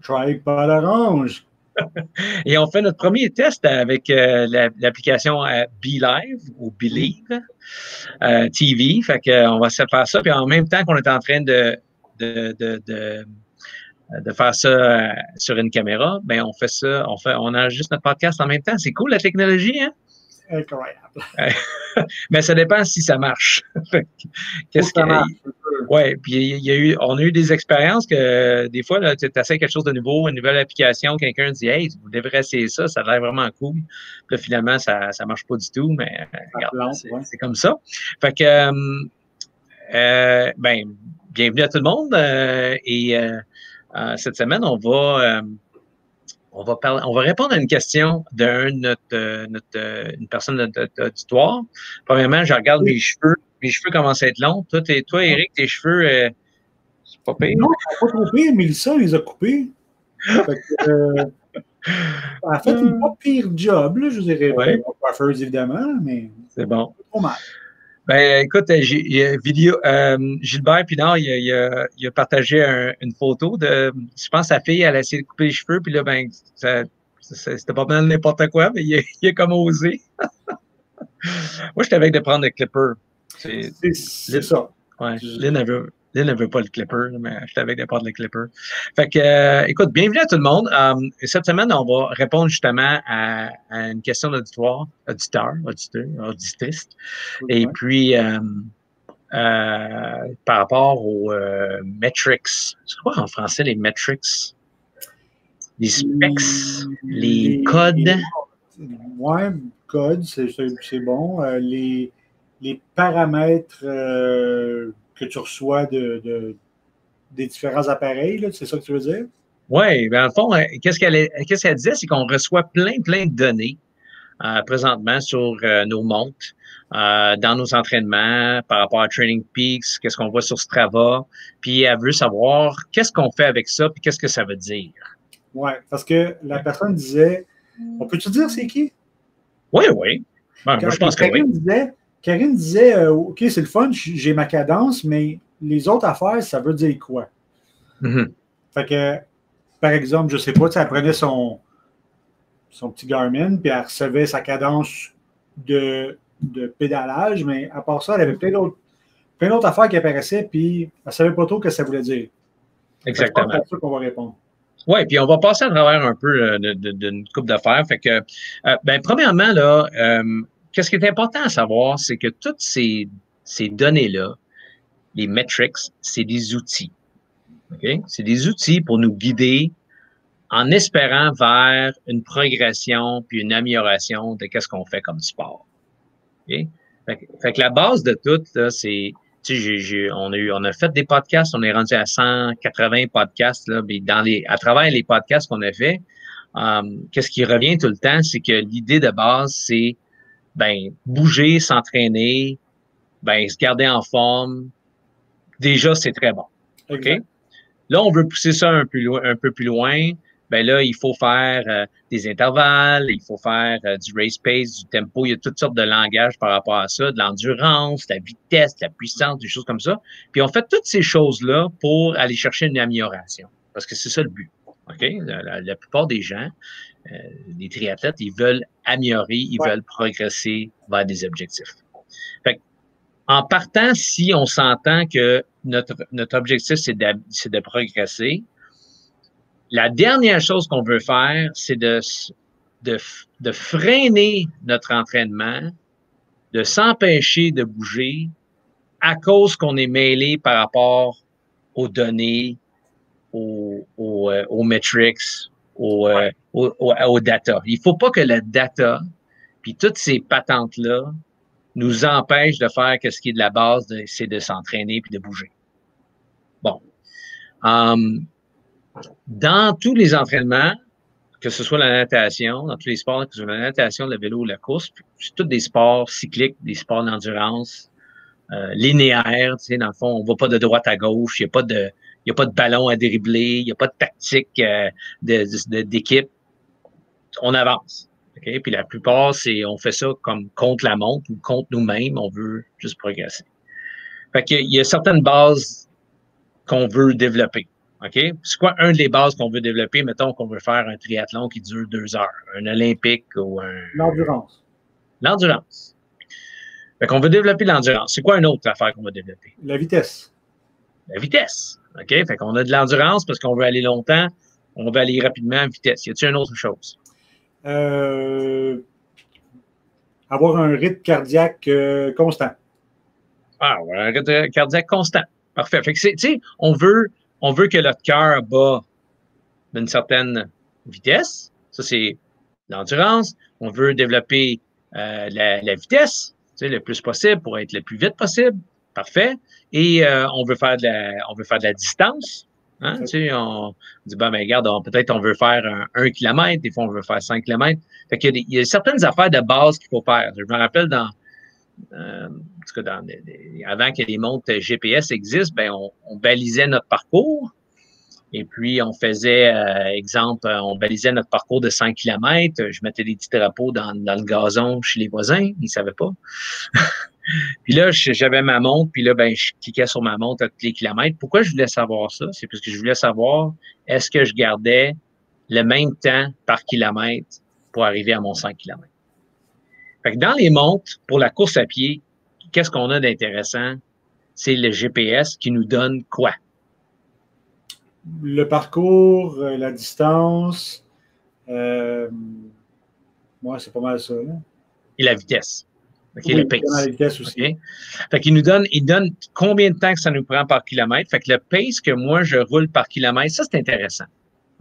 Tripod orange. Et on fait notre premier test avec l'application BeLive ou Believe TV. Fait qu'on va se faire ça. Puis en même temps qu'on est en train de faire ça sur une caméra, ben on fait ça, on enregistre notre podcast en même temps. C'est cool la technologie, hein? Incroyable. Mais ça dépend si ça marche. Qu'est-ce que ouais, puis on a eu des expériences que des fois, tu essaies quelque chose de nouveau, une nouvelle application, quelqu'un dit hey, vous devrez essayer ça, ça a l'air vraiment cool. Puis là, finalement, ça marche pas du tout, mais regarde, c'est comme ça. Fait que ben, bienvenue à tout le monde. Cette semaine, on va répondre à une question d'une personne de notre auditoire. Premièrement, je regarde mes cheveux. Mes cheveux commencent à être longs. Toi, Éric, tes cheveux, c'est pas pire? Non, pas trop pire. Mélissa les a coupés. Fait que, en fait, une pas pire job, là, je dirais. Ouais. Pas coiffeuse, évidemment, mais c'est bon. Pas trop mal. Ben, écoute, Gilbert Pinard, il a partagé une photo de, je pense, sa fille, elle a essayé de couper les cheveux, puis là, ben, c'était pas mal n'importe quoi, mais il a comme osé. Moi, j'étais avec de prendre le clipper. C'est ça. Ouais, Lynn ne veut pas le clipper, mais j'étais avec de prendre le clipper. Fait que, écoute, bienvenue à tout le monde. Cette semaine, on va répondre justement à une question auditrice. Et puis, par rapport aux metrics, c'est quoi en français les metrics? Les specs, les codes? Ouais, code, c'est bon. Les paramètres que tu reçois des différents appareils, c'est ça que tu veux dire? Oui, ben, en fond, qu'est-ce qu'elle disait, c'est qu'on reçoit plein de données présentement sur nos montres, dans nos entraînements, par rapport à Training Peaks, qu'est-ce qu'on voit sur Strava, puis elle veut savoir qu'est-ce qu'on fait avec ça, puis qu'est-ce que ça veut dire. Oui, parce que la personne disait, on peut-tu dire c'est qui? Oui. Ben, moi, je pense que oui. Karine disait, OK, c'est le fun, j'ai ma cadence, mais les autres affaires, ça veut dire quoi? Mm-hmm. Fait que, par exemple, je ne sais pas, elle prenait son petit Garmin, puis elle recevait sa cadence de pédalage, mais à part ça, elle avait plein d'autres affaires qui apparaissaient, puis elle ne savait pas trop ce que ça voulait dire. Exactement. C'est ça qu'on va répondre. Oui, puis on va passer à travers un peu d'une coupe d'affaires. Fait que, ben, premièrement, là, qu'est-ce qui est important à savoir, c'est que toutes ces données-là, les metrics, c'est des outils. OK? C'est des outils pour nous guider en espérant vers une progression puis une amélioration de qu'est-ce qu'on fait comme sport. Okay? Fait que la base de tout, là, c'est, tu sais, on a fait des podcasts, on est rendu à 180 podcasts, là, mais à travers les podcasts qu'on a fait, qu'est-ce qui revient tout le temps, c'est que l'idée de base, c'est, ben, bouger, s'entraîner, ben, se garder en forme. Déjà, c'est très bon. OK? Là, on veut pousser ça un peu plus loin. Ben là, il faut faire des intervalles, il faut faire du race pace, du tempo. Il y a toutes sortes de langages par rapport à ça, de l'endurance, la vitesse, la puissance, des choses comme ça. Puis on fait toutes ces choses-là pour aller chercher une amélioration. Parce que c'est ça le but. OK? La plupart des gens, les triathlètes, ils veulent améliorer, ils veulent progresser vers des objectifs. Fait que, en partant, si on s'entend que notre objectif, c'est de progresser, la dernière chose qu'on veut faire, c'est de freiner notre entraînement, de s'empêcher de bouger à cause qu'on est mêlé par rapport aux données, aux metrics, aux data. Il ne faut pas que la data, puis toutes ces patentes-là, nous empêchent de faire ce qui est de la base, c'est de s'entraîner puis de bouger. Bon. Dans tous les entraînements, que ce soit la natation, dans tous les sports, que ce soit la natation, le vélo ou la course, c'est tous des sports cycliques, des sports d'endurance, linéaires, tu sais, dans le fond, on ne va pas de droite à gauche, il n'y a pas de ballon à dribbler, il n'y a pas de tactique d'équipe. On avance. Okay? Puis la plupart, on fait ça comme contre la montre ou contre nous-mêmes, on veut juste progresser. Fait qu'il y a certaines bases qu'on veut développer. OK? C'est quoi un des bases qu'on veut développer? Mettons qu'on veut faire un triathlon qui dure 2 heures, un olympique ou un... L'endurance. L'endurance. Fait qu'on veut développer l'endurance. C'est quoi une autre affaire qu'on va développer? La vitesse. La vitesse. OK? Fait qu'on a de l'endurance parce qu'on veut aller longtemps, on veut aller rapidement en vitesse. Y a-t-il une autre chose? Avoir un rythme cardiaque constant. Ah, ouais, un rythme cardiaque constant. Parfait. Fait que tu sais, on veut que notre cœur bat d'une certaine vitesse. Ça, c'est l'endurance. On veut développer la vitesse, tu sais, le plus possible pour être le plus vite possible. Parfait. Et on veut faire de la distance. Hein? Tu sais, on dit, ben, regarde, peut-être on veut faire 1 kilomètre, des fois on veut faire 5 kilomètres. Fait qu'il y a certaines affaires de base qu'il faut faire. Je me rappelle en tout cas, avant que les montres GPS existent, ben, on balisait notre parcours. Et puis, on faisait, exemple, on balisait notre parcours de 5 kilomètres. Je mettais des petits drapeaux dans le gazon chez les voisins. Ils ne savaient pas. Puis là, j'avais ma montre. Puis là, ben, je cliquais sur ma montre à tous les kilomètres. Pourquoi je voulais savoir ça? C'est parce que je voulais savoir est-ce que je gardais le même temps par kilomètre pour arriver à mon 5 kilomètres. Fait que dans les montres, pour la course à pied, qu'est-ce qu'on a d'intéressant? C'est le GPS qui nous donne quoi? Le parcours, la distance. Moi, c'est pas mal ça. Là. Et la vitesse. OK, oui, le pace. La vitesse aussi. Okay? Fait qu'il nous donne combien de temps que ça nous prend par kilomètre. Fait que le pace que moi, je roule par kilomètre, ça, c'est intéressant.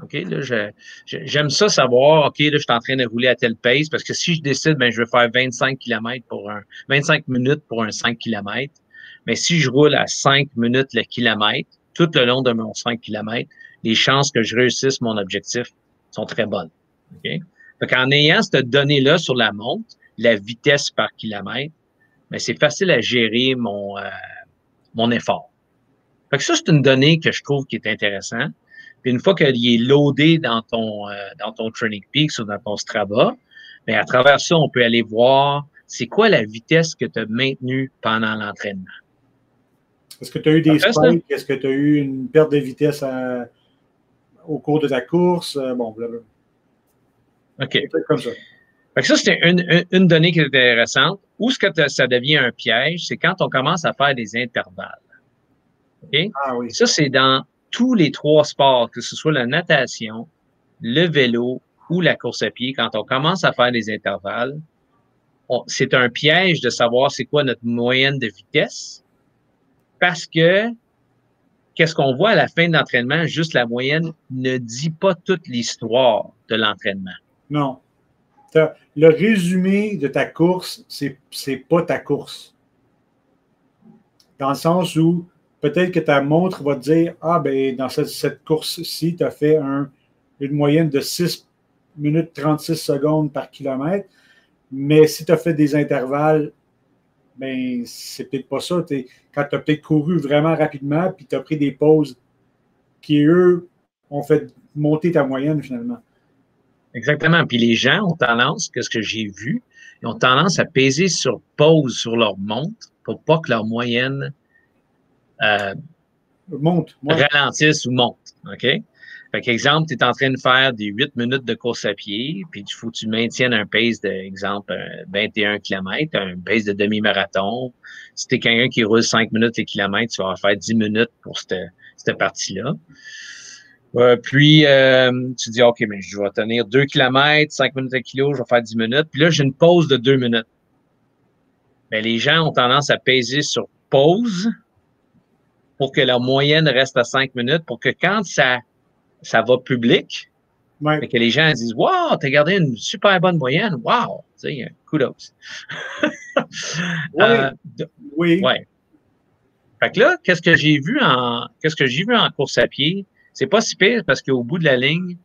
OK, là, j'aime ça savoir, OK, là, je suis en train de rouler à tel pace parce que si je décide, ben, je vais faire 25 minutes pour un 5 km. Mais si je roule à 5 minutes le kilomètre, tout le long de mon 5 km, les chances que je réussisse mon objectif sont très bonnes. OK? Fait qu'en ayant cette donnée-là sur la montre, la vitesse par kilomètre, ben, c'est facile à gérer mon effort. Fait que ça, c'est une donnée que je trouve qui est intéressante. Puis une fois qu'il est loadé dans ton Training Peaks ou dans ton Strava, bien, à travers ça, on peut aller voir c'est quoi la vitesse que tu as maintenue pendant l'entraînement. Est-ce que tu as eu des spikes? Est-ce que tu as eu une perte de vitesse au cours de ta course? Bon, blablabla. OK. Comme ça. Fait que ça, c'est une donnée qui est intéressante. Où est-ce que ça devient un piège? C'est quand on commence à faire des intervalles. OK? Ah oui. Ça, c'est dans tous les 3 sports, que ce soit la natation, le vélo ou la course à pied. Quand on commence à faire des intervalles, c'est un piège de savoir c'est quoi notre moyenne de vitesse parce que qu'est-ce qu'on voit à la fin de l'entraînement, juste la moyenne ne dit pas toute l'histoire de l'entraînement. Non. Le résumé de ta course, c'est pas ta course. Dans le sens où peut-être que ta montre va te dire ah, ben dans cette course-ci, tu as fait une moyenne de 6 minutes 36 secondes par kilomètre. Mais si tu as fait des intervalles, ben c'est peut-être pas ça. Quand tu as peut-être couru vraiment rapidement, puis tu as pris des pauses qui, eux, ont fait monter ta moyenne finalement. Exactement. Puis les gens ont tendance, qu'est-ce que j'ai vu, ils ont tendance à peser sur pause sur leur montre pour pas que leur moyenne ralentisse ou monte. OK? Fait qu'exemple, tu es en train de faire des 8 minutes de course à pied, puis il faut que tu maintiennes un pace d'exemple 21 km, un pace de demi-marathon. Si tu es quelqu'un qui roule 5 minutes les kilomètres, tu vas faire 10 minutes pour cette partie-là. Puis, tu dis, OK, mais je vais tenir 2 km, 5 minutes à kilo, je vais faire 10 minutes. Puis là, j'ai une pause de 2 minutes. Bien, les gens ont tendance à peser sur pause pour que leur moyenne reste à 5 minutes, pour que quand ça va public, ouais. que les gens disent, wow, t'as gardé une super bonne moyenne. Wow, tu sais, kudos. Oui. Ouais. Fait que là, qu'est-ce que j'ai vu en course à pied? C'est pas si pire parce qu'au bout de la ligne,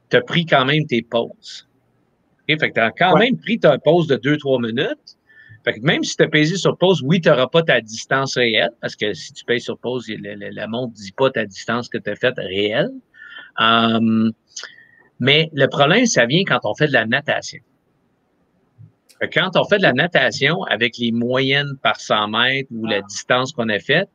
tu as pris quand même tes pauses. Okay? Fait que tu as quand même pris ta pause de 2-3 minutes. Fait que même si tu as pesé sur pause, oui, tu n'auras pas ta distance réelle, parce que si tu pèses sur pause, la montre ne dit pas ta distance que tu as faite réelle. Mais le problème, ça vient quand on fait de la natation. Quand on fait de la natation avec les moyennes par 100 mètres ou la distance qu'on a faite,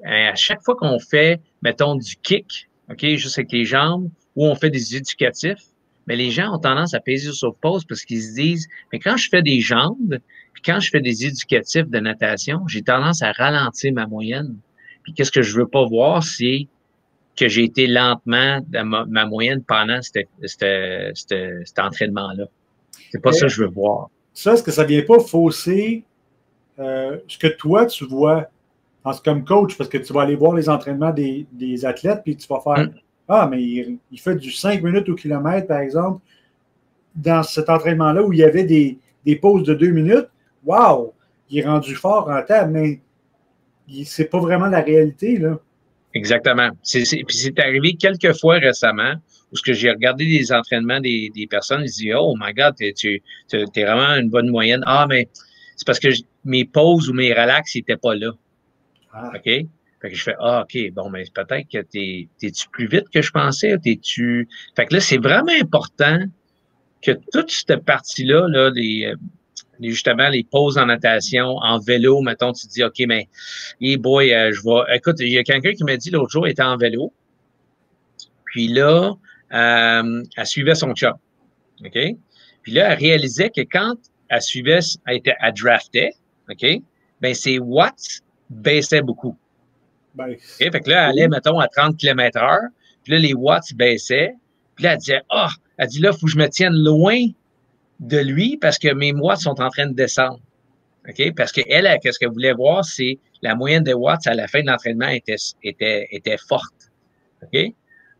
à chaque fois qu'on fait, mettons, du kick, OK, juste avec tes jambes, ou on fait des éducatifs. Mais les gens ont tendance à peser sur pause parce qu'ils se disent, mais quand je fais des jambes, puis quand je fais des éducatifs de natation, j'ai tendance à ralentir ma moyenne. Puis qu'est-ce que je veux pas voir, c'est que j'ai été lentement dans ma moyenne pendant cet entraînement-là. C'est pas ça Mais que je veux voir. ça, est-ce que ça ne vient pas fausser ce que toi, tu vois comme coach, parce que tu vas aller voir les entraînements des athlètes, puis tu vas faire Hum. Ah, mais il fait du 5 minutes au kilomètre, par exemple, dans cet entraînement-là où il y avait des pauses de 2 minutes. Waouh! Il est rendu fort en table, mais c'est pas vraiment la réalité, là. Exactement. Puis c'est arrivé quelques fois récemment où ce que j'ai regardé des entraînements des personnes, ils disent oh my God, t'es vraiment une bonne moyenne. Ah, mais c'est parce que mes pauses ou mes relax n'étaient pas là. Ah, OK? Fait que je fais ah, OK, bon, mais peut-être que t'es-tu plus vite que je pensais? T'es-tu. Fait que là, c'est vraiment important que toute cette partie-là, là, justement, les pauses en natation, en vélo, mettons, tu te dis, OK, mais, hey boy, je vais. Écoute, il y a quelqu'un qui m'a dit l'autre jour, il était en vélo, puis là, elle suivait son chum. OK? Puis là, elle réalisait que quand elle suivait, elle draftait, OK? Ben, ses watts baissaient beaucoup. ben, OK? Fait que là, elle allait, mettons, à 30 km/h, puis là, les watts baissaient. Puis là, elle disait, ah, elle dit là, il faut que je me tienne loin de lui parce que mes watts sont en train de descendre. OK? Parce qu'elle, qu'est-ce qu'elle voulait voir, c'est la moyenne de watts à la fin de l'entraînement était forte. OK?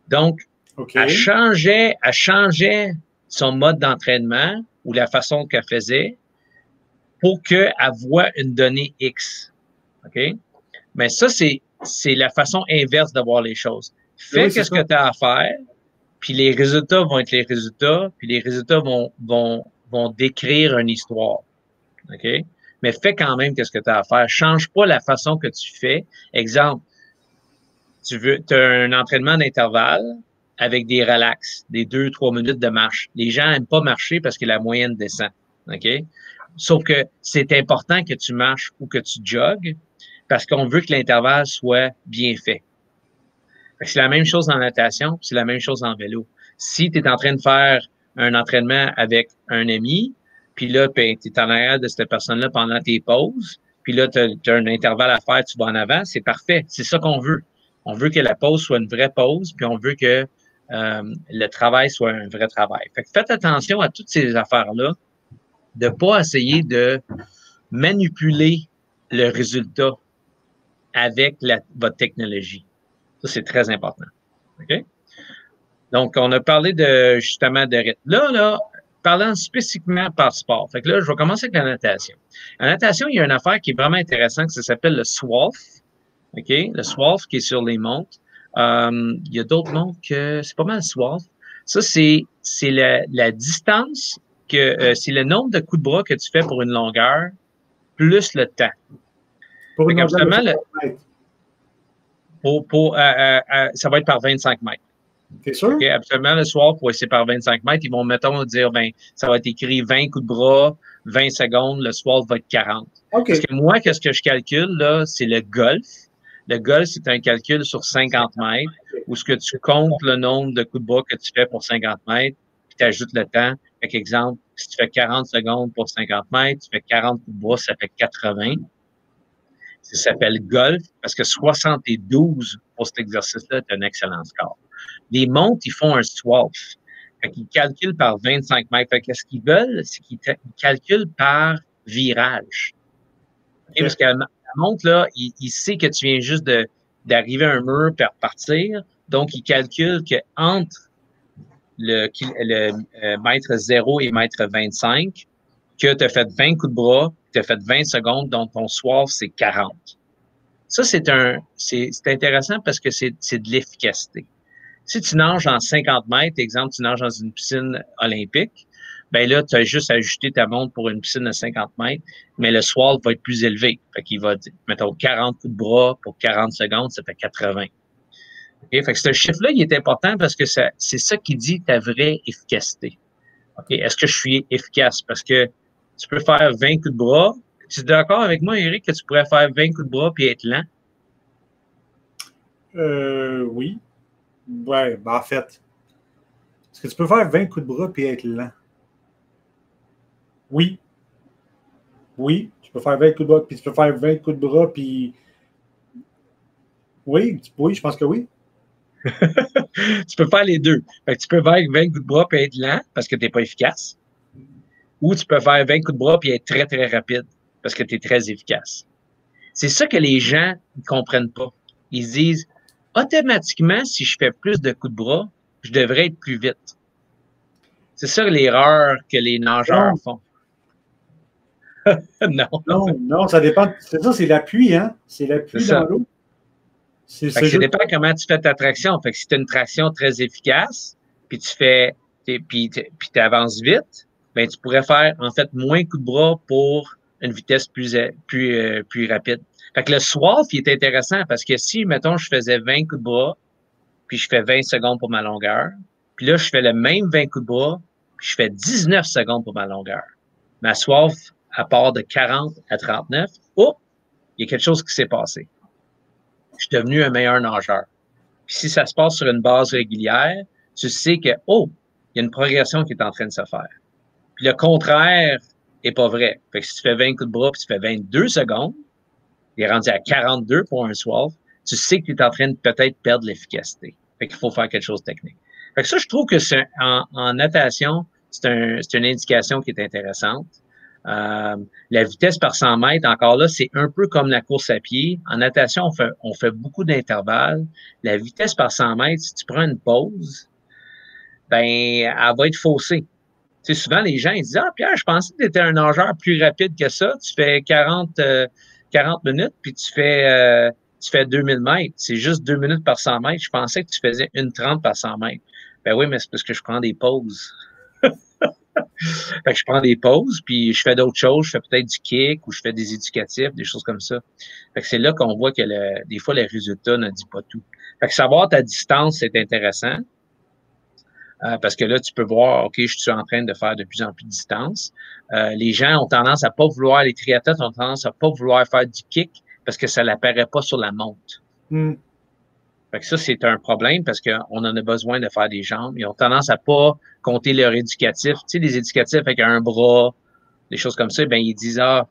Donc, OK. elle changeait son mode d'entraînement ou la façon qu'elle faisait pour qu'elle voit une donnée X. OK? Mais ça, c'est la façon inverse de voir les choses. Oui, Fais c'est ce que ça. tu as à faire, puis les résultats vont être les résultats, puis les résultats vont décrire une histoire. OK? Mais fais quand même ce que tu as à faire. Change pas la façon que tu fais. Exemple, tu as un entraînement d'intervalle avec des relax, des 2-3 minutes de marche. Les gens n'aiment pas marcher parce que la moyenne descend. OK? Sauf que c'est important que tu marches ou que tu jogues parce qu'on veut que l'intervalle soit bien fait. C'est la même chose en natation, c'est la même chose en vélo. Si tu es en train de faire un entraînement avec un ami, puis là, tu es en arrière de cette personne-là pendant tes pauses, puis là, tu as un intervalle à faire, tu vas en avant, c'est parfait. C'est ça qu'on veut. On veut que la pause soit une vraie pause, puis on veut que le travail soit un vrai travail. Fait que faites attention à toutes ces affaires-là, de pas essayer de manipuler le résultat avec votre technologie. Ça, c'est très important. OK? Donc, on a parlé justement de rythme. Là, parlant spécifiquement par sport. Fait que là, je vais commencer avec la natation. En natation, il y a une affaire qui est vraiment intéressante, ça s'appelle le SWALF. OK? Le SWALF qui est sur les montres. Il y a d'autres montres que c'est pas mal le SWALF. Ça, c'est la distance c'est le nombre de coups de bras que tu fais pour une longueur plus le temps. Pour Fait une longueur de qu'absolument, 50 mètres. ça va être par 25 mètres. T'es sûr? OK, absolument, le soir, pour essayer par 25 mètres, ils vont, mettons, dire, ben, ça va être écrit 20 coups de bras, 20 secondes, le soir va être 40. OK. Parce que moi, qu'est-ce que je calcule, là, c'est le golf. Le golf, c'est un calcul sur 50 mètres, où ce que tu comptes le nombre de coups de bras que tu fais pour 50 mètres, puis tu ajoutes le temps. Fait exemple, si tu fais 40 secondes pour 50 mètres, tu fais 40 coups de bras, ça fait 80. Ça s'appelle golf, parce que 72 pour cet exercice-là est un excellent score. Les montres, ils font un swap. Fait qu'ils calculent par 25 mètres. Fait que ce qu'ils veulent, c'est qu'ils calculent par virage. Okay? Parce que la montre, là, il sait que tu viens juste d'arriver à un mur et repartir. Donc, il calcule qu'entre le mètre 0 et mètre 25, que tu as fait 20 coups de bras, tu as fait 20 secondes, donc ton soir, c'est 40. Ça, c'est intéressant parce que c'est de l'efficacité. Si tu nages en 50 mètres, exemple, tu nages dans une piscine olympique, ben là, tu as juste ajusté ta montre pour une piscine de 50 mètres, mais le swell va être plus élevé. Fait qu'il va dire, mettons, 40 coups de bras pour 40 secondes, ça fait 80. Okay? Fait que ce chiffre-là, il est important parce que c'est ça qui dit ta vraie efficacité. Okay? Est-ce que je suis efficace? Parce que tu peux faire 20 coups de bras. Tu es d'accord avec moi, Eric, que tu pourrais faire 20 coups de bras puis être lent? Oui. Ouais, ben en fait, est-ce que tu peux faire 20 coups de bras puis être lent? Oui. Oui, tu peux faire 20 coups de bras, puis tu peux faire 20 coups de bras, puis oui, oui, je pense que oui. Tu peux faire les deux. Fait que tu peux faire 20 coups de bras puis être lent parce que tu n'es pas efficace. Ou tu peux faire 20 coups de bras puis être très, très rapide parce que tu es très efficace. C'est ça que les gens ne comprennent pas. Ils se disent, automatiquement, si je fais plus de coups de bras, je devrais être plus vite. C'est ça l'erreur que les nageurs Non, font. Non, non, non, ça dépend. C'est ça, c'est l'appui, hein? C'est c'est l'appui dans ça. l'eau. Fait que C'est ça juste. dépend comment tu fais ta traction. Fait que si tu as une traction très efficace, puis tu fais, puis tu avances vite, ben tu pourrais faire en fait moins de coups de bras pour une vitesse plus rapide. Fait que le swath, il est intéressant parce que si, mettons, je faisais 20 coups de bras, puis je fais 20 secondes pour ma longueur, puis là, je fais le même 20 coups de bras, puis je fais 19 secondes pour ma longueur. Ma swath, à part de 40 à 39, oh, il y a quelque chose qui s'est passé. Je suis devenu un meilleur nageur. Puis si ça se passe sur une base régulière, tu sais que, oh, il y a une progression qui est en train de se faire. Puis le contraire est pas vrai. Fait que si tu fais 20 coups de bras puis tu fais 22 secondes, il est rendu à 42 pour un swath, tu sais que tu es en train de peut-être perdre l'efficacité. Fait qu'il faut faire quelque chose de technique. Fait que ça, je trouve que en natation, c'est une indication qui est intéressante. Euh, la vitesse par 100 mètres, encore là, c'est un peu comme la course à pied. En natation, on fait beaucoup d'intervalles. La vitesse par 100 mètres, si tu prends une pause, ben, elle va être faussée. Tu sais, souvent, les gens ils disent, ah, Pierre, je pensais que tu étais un nageur plus rapide que ça. Tu fais 40 minutes, puis tu fais 2000 mètres. C'est juste 2 minutes par 100 mètres. Je pensais que tu faisais 1,30 par 100 mètres. Ben oui, mais c'est parce que je prends des pauses. Fait que je prends des pauses, puis je fais d'autres choses. Je fais peut-être du kick ou je fais des éducatifs, des choses comme ça. Fait que c'est là qu'on voit que des fois, les résultats ne disent pas tout. Fait que savoir ta distance, c'est intéressant. Parce que là, tu peux voir, OK, je suis en train de faire de plus en plus de distance. Les gens ont tendance à pas vouloir, les triathlètes ont tendance à pas vouloir faire du kick parce que ça n'apparaît pas sur la montre. Hmm. Fait que ça, c'est un problème parce qu'on en a besoin de faire des jambes. Ils ont tendance à pas compter leur éducatif. Tu sais, les éducatifs avec un bras, des choses comme ça, ben ils disent, ah,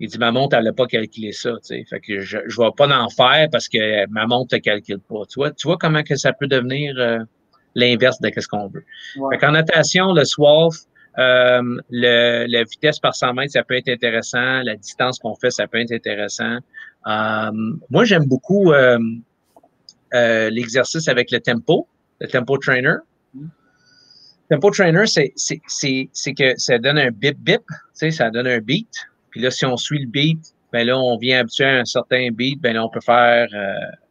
il dit, ma montre, elle n'a pas calculé ça, tu sais. Fait que je vais pas en faire parce que ma montre ne calcule pas. Tu vois comment que ça peut devenir l'inverse de ce qu'on veut. Fait Ouais. qu'en natation, le swath, la vitesse par 100 mètres, ça peut être intéressant. La distance qu'on fait, ça peut être intéressant. Moi, j'aime beaucoup l'exercice avec le tempo trainer. Tempo trainer, c'est que ça donne un bip-bip, tu sais, ça donne un beat. Puis là, si on suit le beat, ben là, on vient habitué à un certain beat, ben là,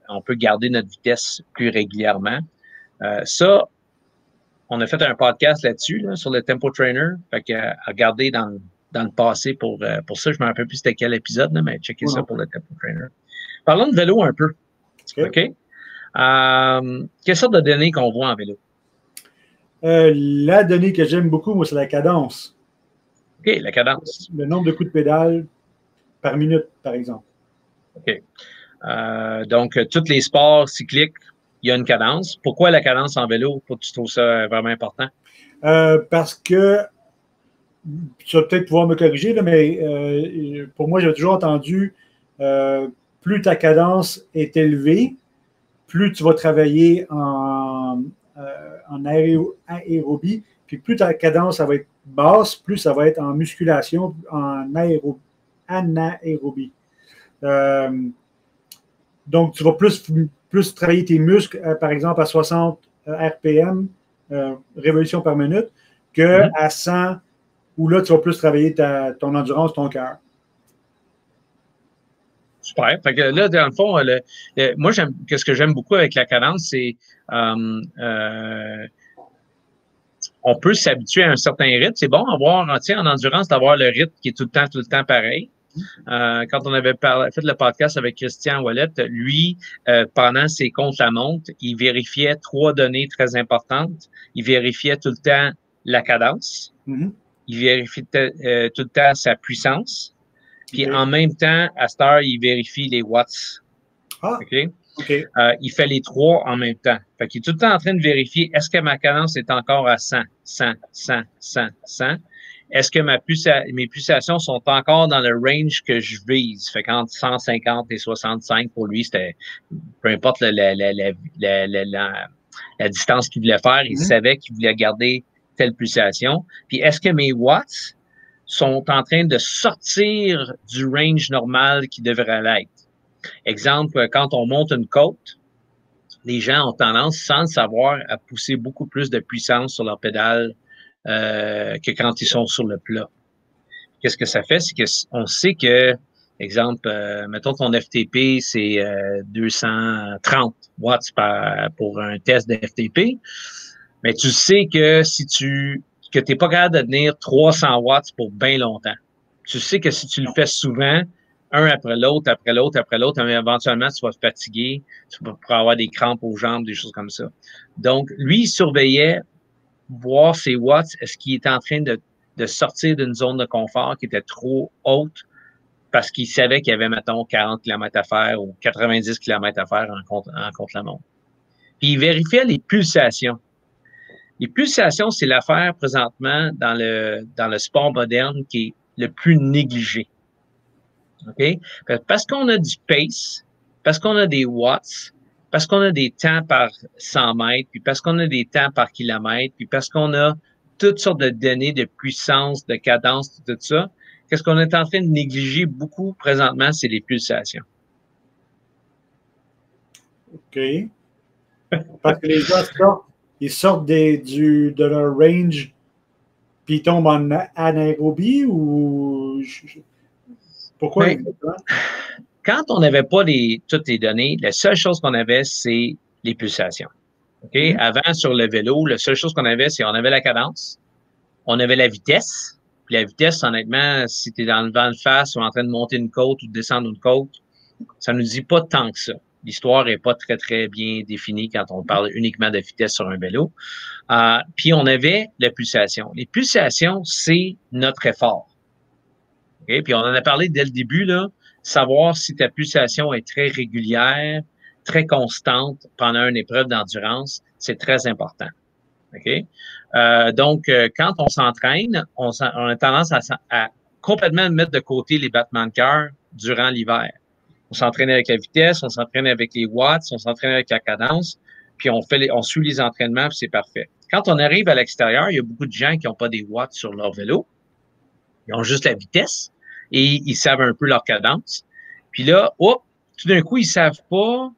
on peut garder notre vitesse plus régulièrement. Ça, on a fait un podcast là-dessus, là, sur le Tempo Trainer. Fait que, à regarder dans le passé pour ça. Je ne me rappelle plus c'était quel épisode, là, mais checker ça pour le Tempo Trainer. Parlons de vélo un peu. OK. OK? Quelle sorte de données qu'on voit en vélo? La donnée que j'aime beaucoup, moi, c'est la cadence. OK, la cadence. Le nombre de coups de pédale par minute, par exemple. OK. Donc, tous les sports cycliques, il y a une cadence. Pourquoi la cadence en vélo? Pourquoi tu trouves ça vraiment important? Parce que, tu vas peut-être pouvoir me corriger, là, mais pour moi, j'ai toujours entendu, plus ta cadence est élevée, plus tu vas travailler en aérobie, puis plus ta cadence ça va être basse, plus ça va être en musculation, anaérobie. Euh, donc, tu vas plus travailler tes muscles, par exemple, à 60 RPM, révolutions par minute, que à 100, où là, tu vas plus travailler ton endurance, ton cœur. Super. Fait que là, dans le fond, moi, ce que j'aime beaucoup avec la cadence, c'est on peut s'habituer à un certain rythme. C'est bon avoir, tu sais, en endurance, d'avoir le rythme qui est tout le temps pareil. Quand on avait fait le podcast avec Christian Ouellet, lui, pendant ses comptes à montre, il vérifiait 3 données très importantes. Il vérifiait tout le temps la cadence. Mm-hmm. Il vérifiait tout le temps sa puissance. Puis Okay. en même temps, à cette heure, il vérifie les watts. Ah, OK? OK. Il fait les trois en même temps. Fait qu'il est tout le temps en train de vérifier est-ce que ma cadence est encore à 100, 100, 100, 100, 100? Est-ce que mes pulsations sont encore dans le range que je vise? Fait qu'entre 150 et 65, pour lui, c'était peu importe la distance qu'il voulait faire, il savait qu'il voulait garder telle pulsation. Puis est-ce que mes watts sont en train de sortir du range normal qui devrait l'être? Exemple, quand on monte une côte, les gens ont tendance, sans le savoir, à pousser beaucoup plus de puissance sur leur pédale que quand ils sont sur le plat. Qu'est-ce que ça fait? C'est qu'on sait que, exemple, mettons ton FTP, c'est 230 watts pour un test de FTP, mais tu sais que que t'es pas capable de tenir 300 watts pour bien longtemps. Tu sais que si tu le fais souvent, un après l'autre, après l'autre, après l'autre, éventuellement, tu vas te fatiguer, tu vas avoir des crampes aux jambes, des choses comme ça. Donc, lui, il surveillait voir ses watts, est-ce qu'il était en train de sortir d'une zone de confort qui était trop haute parce qu'il savait qu'il y avait, mettons, 40 km à faire ou 90 km à faire en contre-la-montre. Puis il vérifiait les pulsations. Les pulsations, c'est l'affaire présentement dans le sport moderne qui est le plus négligé. OK? Parce qu'on a du pace, parce qu'on a des watts, parce qu'on a des temps par 100 mètres, puis parce qu'on a des temps par kilomètre, puis parce qu'on a toutes sortes de données de puissance, de cadence, tout ça, qu'est-ce qu'on est en train de négliger beaucoup présentement, c'est les pulsations. OK. Parce que les gars sortent de leur range puis ils tombent en anaérobie ou pourquoi exactement? Quand on n'avait pas toutes les données, la seule chose qu'on avait, c'est les pulsations. OK? Avant, sur le vélo, la seule chose qu'on avait, c'est on avait la cadence, on avait la vitesse. Puis la vitesse, honnêtement, si tu es dans le vent de face ou en train de monter une côte ou de descendre une côte, ça nous dit pas tant que ça. L'histoire est pas très, très bien définie quand on parle uniquement de vitesse sur un vélo. Puis on avait la pulsation. Les pulsations, c'est notre effort. Okay? Puis on en a parlé dès le début, là, savoir si ta pulsation est très régulière, très constante pendant une épreuve d'endurance, c'est très important. Okay? Donc, quand on s'entraîne, on a tendance à complètement mettre de côté les battements de cœur durant l'hiver. On s'entraîne avec la vitesse, on s'entraîne avec les watts, on s'entraîne avec la cadence, puis on suit les entraînements, puis c'est parfait. Quand on arrive à l'extérieur, il y a beaucoup de gens qui n'ont pas des watts sur leur vélo. Ils ont juste la vitesse et ils savent un peu leur cadence. Puis là, tout d'un coup, ils savent pas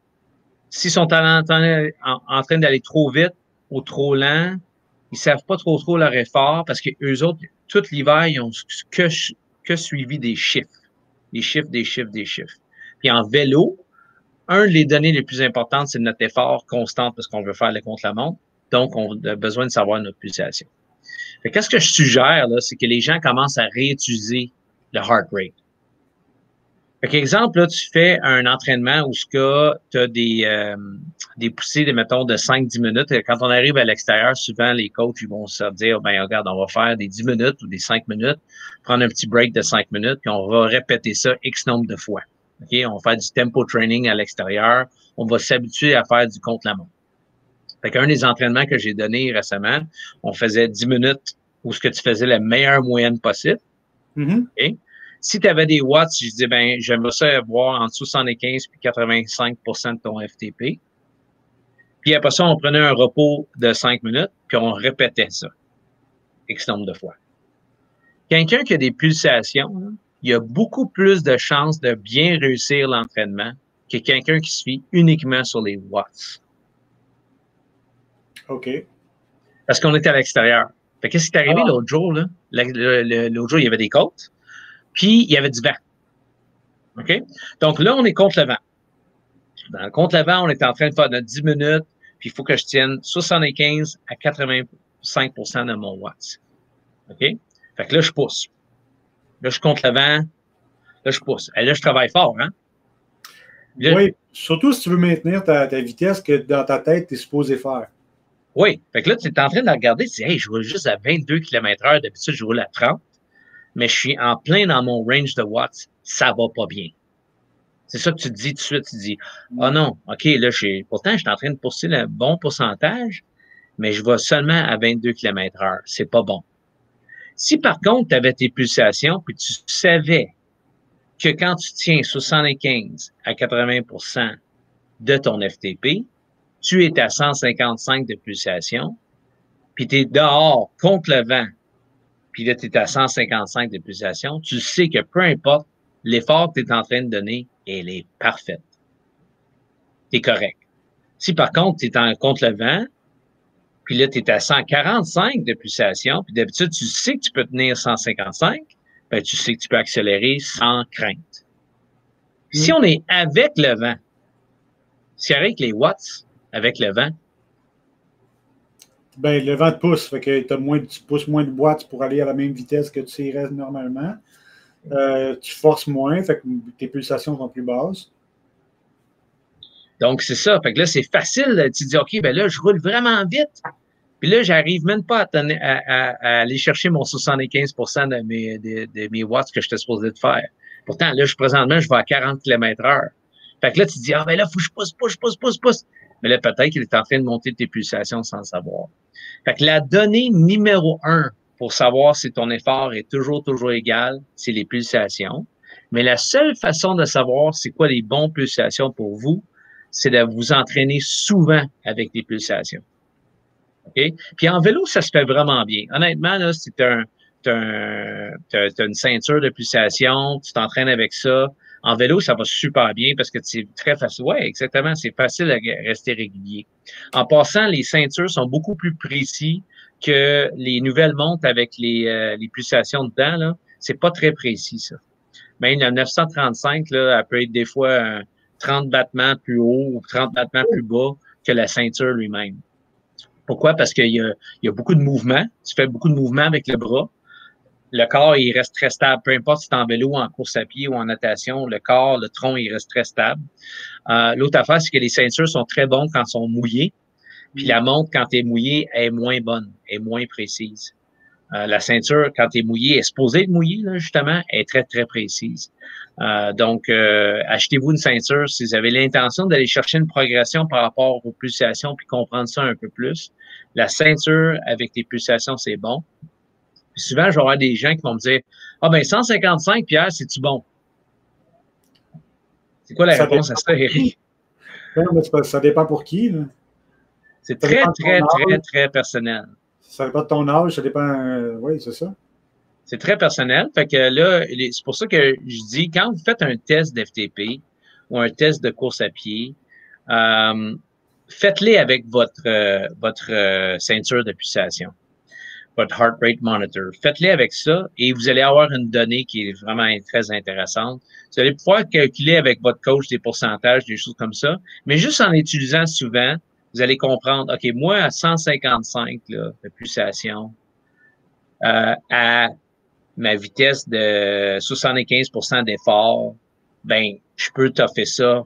s'ils sont en train d'aller trop vite ou trop lent. Ils savent pas trop leur effort parce que eux autres, tout l'hiver, ils ont que suivi des chiffres. Des chiffres, des chiffres, des chiffres. Puis en vélo, les données les plus importantes, c'est notre effort constant parce qu'on veut faire le contre-la-montre. Donc, on a besoin de savoir notre pulsation. Qu'est-ce que je suggère, là, c'est que les gens commencent à réutiliser le heart rate. Exemple, là, tu fais un entraînement où tu as des poussées, mettons, de 5-10 minutes. Et quand on arrive à l'extérieur, souvent, les coachs ils vont se dire, ben regarde, on va faire des 10 minutes ou des 5 minutes, prendre un petit break de 5 minutes, puis on va répéter ça X nombre de fois. OK? On va faire du tempo training à l'extérieur. On va s'habituer à faire du contre-la-montre. Un des entraînements que j'ai donné récemment, on faisait 10 minutes où ce que tu faisais la meilleure moyenne possible. Okay? Si tu avais des watts, je dis, ben, j'aimerais ça avoir entre 75 et 85 de ton FTP. Puis après ça, on prenait un repos de 5 minutes, puis on répétait ça X nombre de fois. Quelqu'un qui a des pulsations, il a beaucoup plus de chances de bien réussir l'entraînement que quelqu'un qui se fie uniquement sur les watts. OK. Parce qu'on était à l'extérieur. Qu'est-ce qui est arrivé l'autre jour, là? L'autre jour, il y avait des côtes, puis il y avait du vent. OK? Donc là, on est contre le vent. Dans le contre le vent, on est en train de faire notre 10 minutes, puis il faut que je tienne 75 à 85 de mon watts. OK? Fait que là, je pousse. Là, je contre le vent. Là, je pousse. Et là, je travaille fort, hein? Là, oui, surtout si tu veux maintenir ta vitesse que dans ta tête, tu es supposé faire. Oui. Fait que là, tu es en train de regarder, tu dis, hey, je roule juste à 22 km/h. D'habitude, je roule à 30. Mais je suis en plein dans mon range de watts. Ça va pas bien. C'est ça que tu te dis tout de suite. Tu te dis, ah non, OK, là, pourtant, je suis en train de pousser le bon pourcentage, mais je vais seulement à 22 km/h. C'est pas bon. Si par contre, tu avais tes pulsations, puis tu savais que quand tu tiens 75 à 80% de ton FTP, tu es à 155 de pulsation, puis tu es dehors contre le vent, puis là, tu es à 155 de pulsation, tu sais que peu importe l'effort que tu es en train de donner, elle est parfaite. Tu es correct. Si par contre, tu es contre le vent, puis là, tu es à 145 de pulsation, puis d'habitude, tu sais que tu peux tenir 155, ben, tu sais que tu peux accélérer sans crainte. Si on est avec le vent, si avec les watts, avec le vent, ben, le vent te pousse, fait que tu pousses moins de watts pour aller à la même vitesse que tu irais normalement. Tu forces moins, fait que tes pulsations sont plus basses. Donc, c'est ça. Fait que là, c'est facile. Tu te dis, OK, ben là, je roule vraiment vite. Puis là, j'arrive même pas à aller chercher mon 75% de mes watts que j'étais supposé de faire. Pourtant, là, présentement, je vais à 40 km/h. Fait que là, tu te dis, ah, ben là, faut que je pousse. Mais là, peut-être qu'il est en train de monter tes pulsations sans le savoir. Fait que la donnée numéro 1 pour savoir si ton effort est toujours égal, c'est les pulsations. Mais la seule façon de savoir c'est quoi les bons pulsations pour vous, c'est de vous entraîner souvent avec les pulsations. OK? Puis en vélo, ça se fait vraiment bien. Honnêtement, là, si t'as une ceinture de pulsation, tu t'entraînes avec ça. En vélo, ça va super bien parce que c'est très facile. Ouais, exactement. C'est facile à rester régulier. En passant, les ceintures sont beaucoup plus précis que les nouvelles montres avec les pulsations dedans, là. C'est pas très précis, ça. Même la 935, là, elle peut être des fois 30 battements plus haut ou 30 battements plus bas que la ceinture lui-même. Pourquoi? Parce qu'il y a beaucoup de mouvements. Tu fais beaucoup de mouvements avec le bras. Le corps, il reste très stable. Peu importe si tu es en vélo, en course à pied ou en natation, le corps, le tronc, il reste très stable. L'autre affaire, c'est que les ceintures sont très bonnes quand elles sont mouillées. Puis la montre, quand elle est mouillée, elle est moins bonne, elle est moins précise. La ceinture, quand elle est mouillée, elle est supposée être mouillée, là, justement, elle est très précise. Donc, achetez-vous une ceinture si vous avez l'intention d'aller chercher une progression par rapport aux pulsations puis comprendre ça un peu plus. La ceinture avec les pulsations, c'est bon. Puis souvent, je vais avoir des gens qui vont me dire, ah ben 155, Pierre, c'est-tu bon? C'est quoi la réponse à ça, Eric? Non, mais ça dépend pour qui. C'est très personnel. Ça dépend de ton âge, ça dépend. Oui, c'est ça. C'est très personnel. Fait que là, c'est pour ça que je dis, quand vous faites un test d'FTP ou un test de course à pied, faites-les avec votre ceinture de pulsation, votre heart rate monitor. Faites-les avec ça et vous allez avoir une donnée qui est vraiment très intéressante. Vous allez pouvoir calculer avec votre coach des pourcentages, des choses comme ça, mais juste en l'utilisant souvent, vous allez comprendre, OK, moi, à 155 là, de pulsation, à ma vitesse de 75% d'effort, ben, je peux t'offrir ça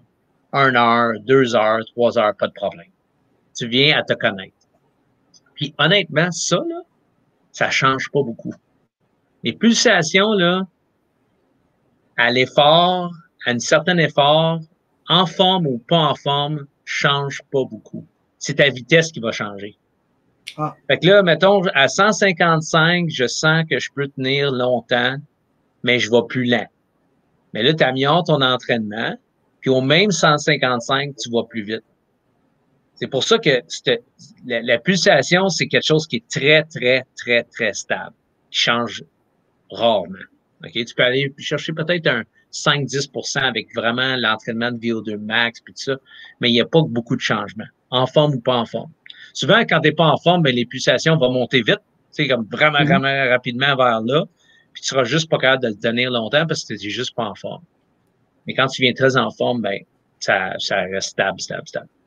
1 heure, 2 heures, 3 heures, pas de problème. Tu viens à te connaître. Puis honnêtement, ça, là, ça change pas beaucoup. Les pulsations, là, à l'effort, à un certain effort, en forme ou pas en forme, change pas beaucoup. C'est ta vitesse qui va changer. Ah. Fait que là, mettons, à 155, je sens que je peux tenir longtemps, mais je vais plus lent. Mais là, tu améliores ton entraînement, puis au même 155, tu vas plus vite. C'est pour ça que la pulsation, c'est quelque chose qui est très stable, qui change rarement. Okay? Tu peux aller chercher peut-être un 5-10% avec vraiment l'entraînement de VO2 max, puis tout ça, mais il n'y a pas beaucoup de changements, en forme ou pas en forme. Souvent, quand tu n'es pas en forme, ben, les pulsations vont monter vite, tu sais, comme vraiment rapidement vers là, puis tu seras juste pas capable de le tenir longtemps parce que tu n'es juste pas en forme. Mais quand tu viens très en forme, ben, ça reste stable.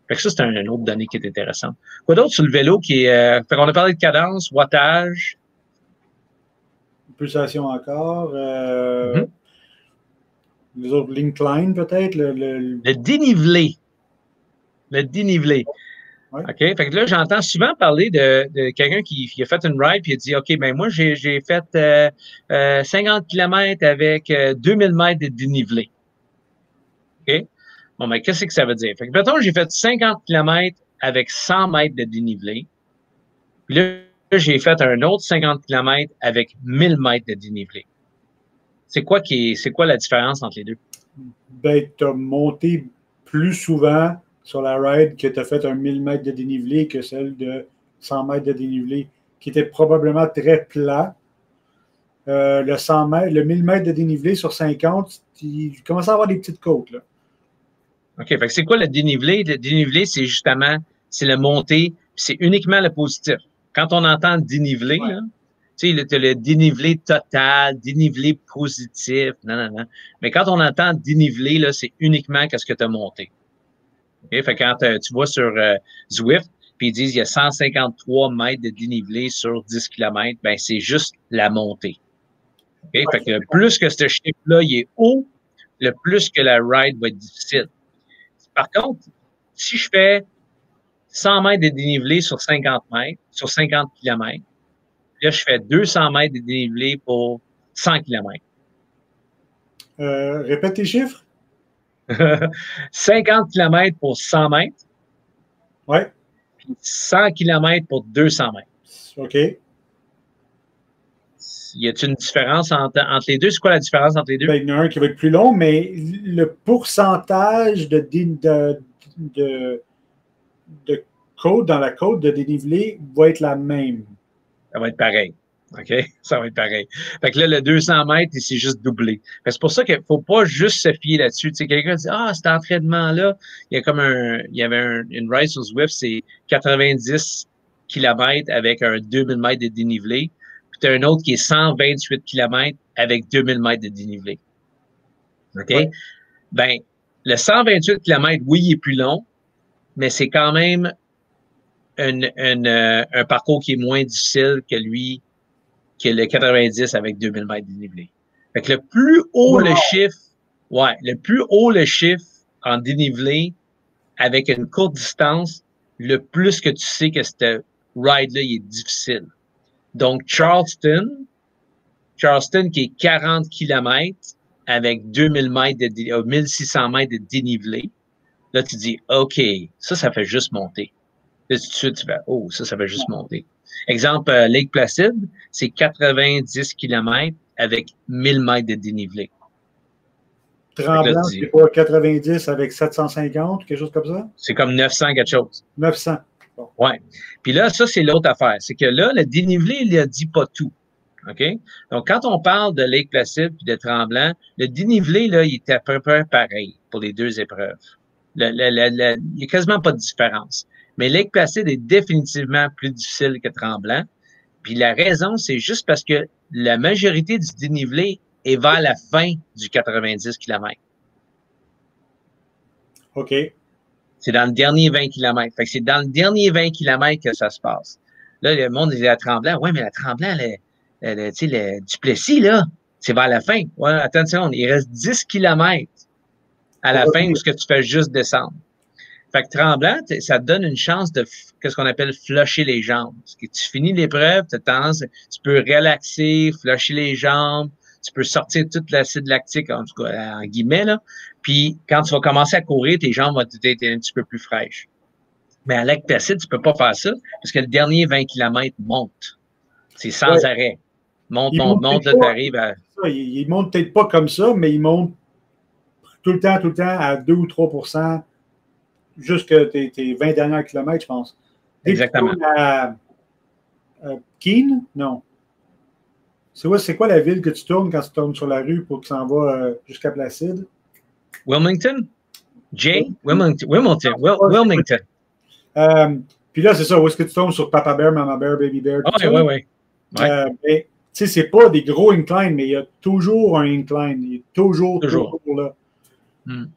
Fait que ça, c'est une autre donnée qui est intéressante. Quoi d'autre sur le vélo qui est, fait qu'on a parlé de cadence, wattage. Pulsation encore. Les autres, l'incline peut-être. Le dénivelé. Le dénivelé. Ouais. OK. Fait que là, j'entends souvent parler de quelqu'un qui a fait une ride et il a dit, OK, ben moi, j'ai fait 50 km avec 2000 mètres de dénivelé. OK? Bon, ben, qu'est-ce que ça veut dire? Fait que, mettons, j'ai fait 50 km avec 100 mètres de dénivelé. Puis là, j'ai fait un autre 50 km avec 1000 mètres de dénivelé. C'est quoi la différence entre les deux? Ben, tu as monté plus souvent sur la ride que tu as fait un 1000 mètres de dénivelé que celle de 100 mètres de dénivelé, qui était probablement très plat. Le 100 mètres, le 1000 mètres de dénivelé sur 50, tu commences à avoir des petites côtes, là. OK. Fait que c'est quoi le dénivelé? Le dénivelé, c'est justement, c'est le montée, c'est uniquement le positif. Quand on entend dénivelé, Ouais. là, tu sais, tu as le dénivelé total, dénivelé positif, non. Mais quand on entend dénivelé, là, c'est uniquement qu'est-ce que tu as monté. OK? Fait que quand tu vois sur Zwift, puis ils disent qu'il y a 153 mètres de dénivelé sur 10 km, ben c'est juste la montée. OK? Fait que plus que ce chiffre-là, il est haut, le plus que la ride va être difficile. Par contre, si je fais 100 mètres de dénivelé sur 50 mètres, sur 50 km, là, je fais 200 mètres de dénivelé pour 100 km. Répète tes chiffres. 50 km pour 100 mètres. Ouais. Puis 100 km pour 200 mètres. OK. Y a-t-il une différence entre les deux? C'est quoi la différence entre les deux? Ben, il y en a un qui va être plus long, mais le pourcentage de côte dans la côte de dénivelé va être la même. Ça va être pareil. OK? Ça va être pareil. Fait que là, le 200 mètres, il s'est juste doublé. C'est pour ça qu'il ne faut pas juste se fier là-dessus. Tu sais, quelqu'un dit, ah, cet entraînement-là, il y avait une ride sur Zwift, c'est 90 km avec un 2000 mètres de dénivelé. Puis tu as un autre qui est 128 km avec 2000 mètres de dénivelé. OK? Ouais. Ben, le 128 km, oui, il est plus long, mais c'est quand même un parcours qui est moins difficile que lui, que le 90 avec 2000 mètres de dénivelé. Fait que le plus haut le chiffre, le plus haut le chiffre en dénivelé avec une courte distance, le plus que tu sais que cette ride-là, il est difficile. Donc, Charleston qui est 40 km avec 2000 mètres 1600 mètres de dénivelé, là, tu dis, OK, ça fait juste monter. Là, tout de suite, tu fais, oh, ça fait juste monter. Exemple, Lake Placid, c'est 90 km avec 1000 mètres de dénivelé. Tremblant, c'est pas 90 avec 750, quelque chose comme ça? C'est comme 900 quelque chose. 900. Bon. Ouais. Puis là, ça, c'est l'autre affaire. C'est que là, le dénivelé, il ne dit pas tout. OK? Donc, quand on parle de Lake Placid puis de Tremblant, le dénivelé, là, il est à peu près pareil pour les deux épreuves. Il n'y a quasiment pas de différence. Mais Lake Placid est définitivement plus difficile que Tremblant. Puis la raison, c'est juste parce que la majorité du dénivelé est vers la fin du 90 km. OK. C'est dans le dernier 20 km. Fait que c'est dans le dernier 20 km que ça se passe. Là, le monde dit à Tremblant, ouais, mais la Tremblant, tu sais, le Duplessis, là, c'est vers la fin. Ouais, attends une seconde, il reste 10 km à la fin où ce que tu fais juste descendre. Fait que Tremblant, ça te donne une chance de qu'est-ce qu'on appelle flusher les jambes. Parce que tu finis l'épreuve, tu peux relaxer, flusher les jambes, tu peux sortir toute l'acide lactique, en tout cas, en guillemets, là. Puis, quand tu vas commencer à courir, tes jambes vont être un petit peu plus fraîches. Mais à Lake Placid, tu peux pas faire ça, parce que le dernier 20 km monte. C'est sans arrêt. Monte, là, tu arrives à... Il monte peut-être pas comme ça, mais il monte tout le temps, à 2 ou 3 jusque tes 20 derniers kilomètres, je pense. Exactement. Keene? Non. C'est quoi la ville que tu tournes quand tu tournes sur la rue pour que ça en va jusqu'à Placide? Wilmington? Wilmington. Puis là, c'est ça. Où est-ce que tu tombes sur Papa Bear, Mama Bear, Baby Bear? Oui. Mais, tu sais, c'est pas des gros inclines, mais il y a toujours un incline. Il est toujours là.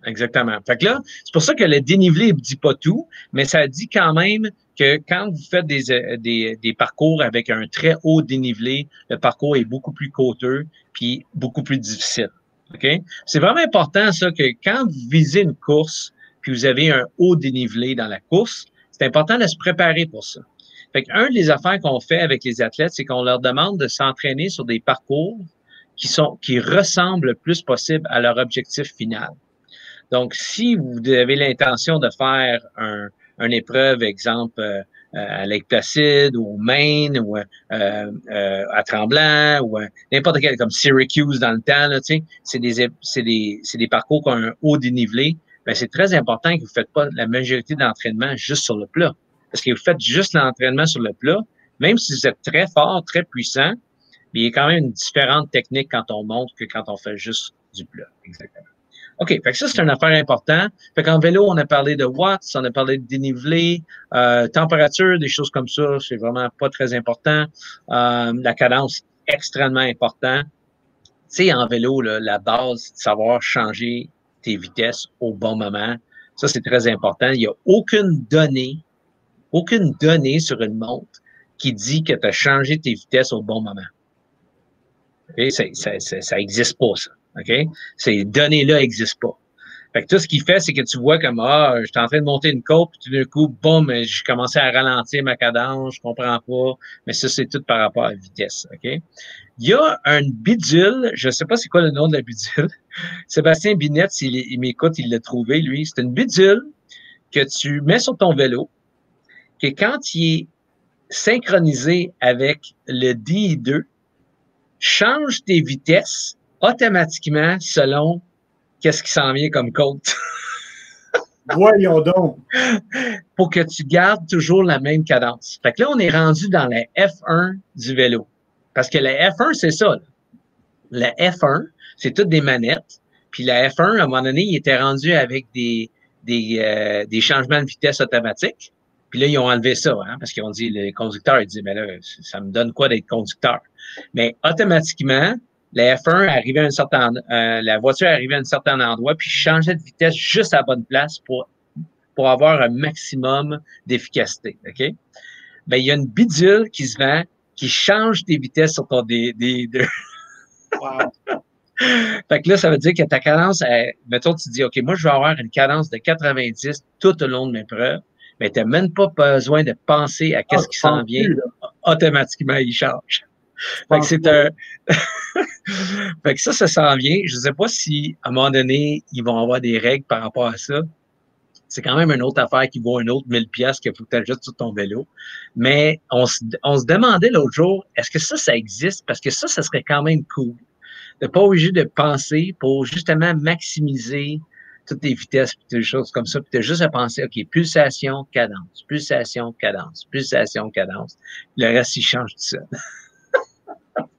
Exactement. Fait que là, c'est pour ça que le dénivelé ne dit pas tout, mais ça dit quand même que quand vous faites des parcours avec un très haut dénivelé, le parcours est beaucoup plus coûteux puis beaucoup plus difficile. OK? C'est vraiment important, ça, que quand vous visez une course puis vous avez un haut dénivelé dans la course, c'est important de se préparer pour ça. Fait qu'un des affaires qu'on fait avec les athlètes, c'est qu'on leur demande de s'entraîner sur des parcours qui ressemblent le plus possible à leur objectif final. Donc, si vous avez l'intention de faire une épreuve, exemple, à Lake Placid ou au Maine ou à Tremblant ou n'importe quel, comme Syracuse dans le temps, là, tu sais, c'est des parcours qui ont un haut dénivelé. Ben, c'est très important que vous ne faites pas la majorité d'entraînement juste sur le plat. Parce que vous faites juste l'entraînement sur le plat, même si vous êtes très fort, très puissant, il y a quand même une différente technique quand on monte que quand on fait juste du plat. Exactement. OK, fait que ça, c'est une affaire importante. Fait qu'en vélo, on a parlé de watts, on a parlé de dénivelé, température, des choses comme ça, c'est vraiment pas très important. La cadence, extrêmement important. Tu sais, en vélo, là, la base, c'est de savoir changer tes vitesses au bon moment. Ça, c'est très important. Il n'y a aucune donnée sur une montre qui dit que tu as changé tes vitesses au bon moment. Okay? Ça existe pas, ça. OK? Ces données-là n'existent pas. Fait que tout ce qu'il fait, c'est que tu vois comme, je suis en train de monter une côte, puis tout d'un coup, boum, je commençais à ralentir ma cadence, je comprends pas. Mais ça, c'est tout par rapport à la vitesse. OK? Il y a une bidule, je sais pas c'est quoi le nom de la bidule. Sébastien Binette, s'il m'écoute, il l'a trouvé, lui. C'est une bidule que tu mets sur ton vélo, que quand il est synchronisé avec le DI2, change tes vitesses automatiquement selon qu'est-ce qui s'en vient comme côte. Voyons donc. Pour que tu gardes toujours la même cadence. Fait que là, on est rendu dans la F1 du vélo. Parce que la F1, c'est ça. Là. La F1, c'est toutes des manettes. Puis la F1, à un moment donné, il était rendu avec des changements de vitesse automatiques. Puis là, ils ont enlevé ça, hein, parce qu'ils ont dit, les conducteurs, ils disaient, mais là, ça me donne quoi d'être conducteur? Mais automatiquement, la F1 arrivait à un certain, la voiture arrivait à un certain endroit, puis changeait de vitesse juste à la bonne place pour avoir un maximum d'efficacité, OK? Ben, il y a une bidule qui se vend qui change tes vitesses sur ton D2. Wow. Fait que là, ça veut dire que ta cadence, mettons, tu dis, OK, moi, je vais avoir une cadence de 90 tout au long de mes preuves, mais tu n'as même pas besoin de penser à qu'est-ce qui s'en vient. Automatiquement, il change. Fait que c'est un. Fait que ça s'en vient. Je ne sais pas si, à un moment donné, ils vont avoir des règles par rapport à ça. C'est quand même une autre affaire qui vaut un autre 1000 pièces qu'il faut que tu ajoutes sur ton vélo. Mais on se demandait l'autre jour, est-ce que ça existe? Parce que ça serait quand même cool. De pas obligé de penser pour justement maximiser toutes les vitesses et toutes les choses comme ça. Puis tu as juste à penser, OK, pulsation, cadence, pulsation, cadence, pulsation, cadence. Le reste, il change tout ça.